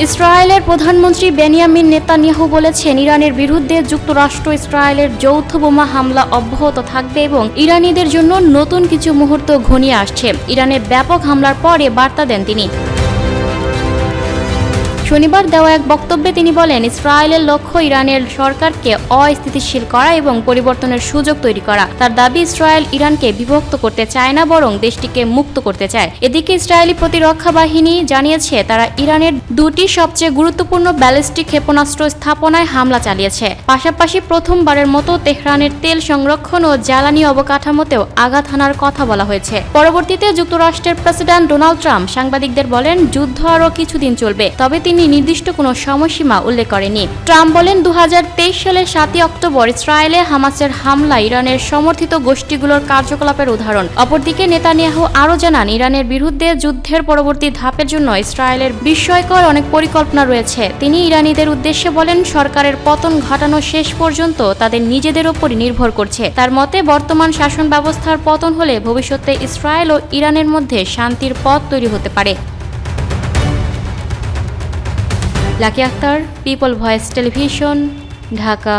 ইসরায়েলের প্রধানমন্ত্রী Benjamin Netanyahu বলেছেন, ইরানের বিরুদ্ধে যুক্তরাষ্ট্র ইসরায়েলের যৌথ বোমা হামলা অব্যাহত থাকবে এবং ইরানিদের জন্য নতুন কিছু মুহূর্ত ঘনিয়ে আসছে। ইরানের ব্যাপক হামলার পরে বার্তা দেন তিনি। শনিবার দেওয়া এক বক্তব্যে তিনি বলেন, ইসরায়েলের লক্ষ্য ইরানের সরকারকে অস্থিতিশীল করা এবং পরিবর্তনের সুযোগ তৈরি করা। তার দাবি, ইসরায়েল ইরানকে বিভক্ত করতে চায় না, বরং দেশটিকে মুক্ত করতে চায়। এদিকে ইসরায়েলি প্রতিরক্ষা বাহিনী জানিয়েছে, তারা ইরানের দুটি সবচেয়ে গুরুত্বপূর্ণ ব্যালিস্টিক ক্ষেপণাস্ত্র স্থাপনায় হামলা চালিয়েছে। পাশাপাশি প্রথমবারের মতো তেহরানের তেল সংরক্ষণ ও জ্বালানি অবকাঠামোতেও আঘাত হানার কথা বলা হয়েছে। পরবর্তীতে যুক্তরাষ্ট্রের প্রেসিডেন্ট ডোনাল্ড ট্রাম্প সাংবাদিকদের বলেন, যুদ্ধ আরও কিছুদিন চলবে, তবে তিনি নির্দিষ্ট কোনো সময়সীমা উল্লেখ করেনি। ট্রাম্প বলেন, 2023 সালের 7 অক্টোবর ইসরায়েলে হামাসের হামলা ইরানের সমর্থিত গোষ্ঠীগুলোর কার্যকলাপের উদাহরণ। অপরদিকে নেতানিয়াহু আরও জানান, ইরানের বিরুদ্ধে যুদ্ধের পরবর্তী ধাপের জন্য ইসরায়েলের বিস্ময়কর অনেক পরিকল্পনা রয়েছে। তিনি ইরানিদের উদ্দেশ্যে বলেন, সরকারের পতন ঘটানো শেষ পর্যন্ত তাদের নিজেদের ওপরই নির্ভর করছে। তার মতে, বর্তমান শাসন ব্যবস্থার পতন হলে ভবিষ্যতে ইসরায়েল ও ইরানের মধ্যে শান্তির পথ তৈরি হতে পারে। Lucky Akter, people voice television, Dhaka.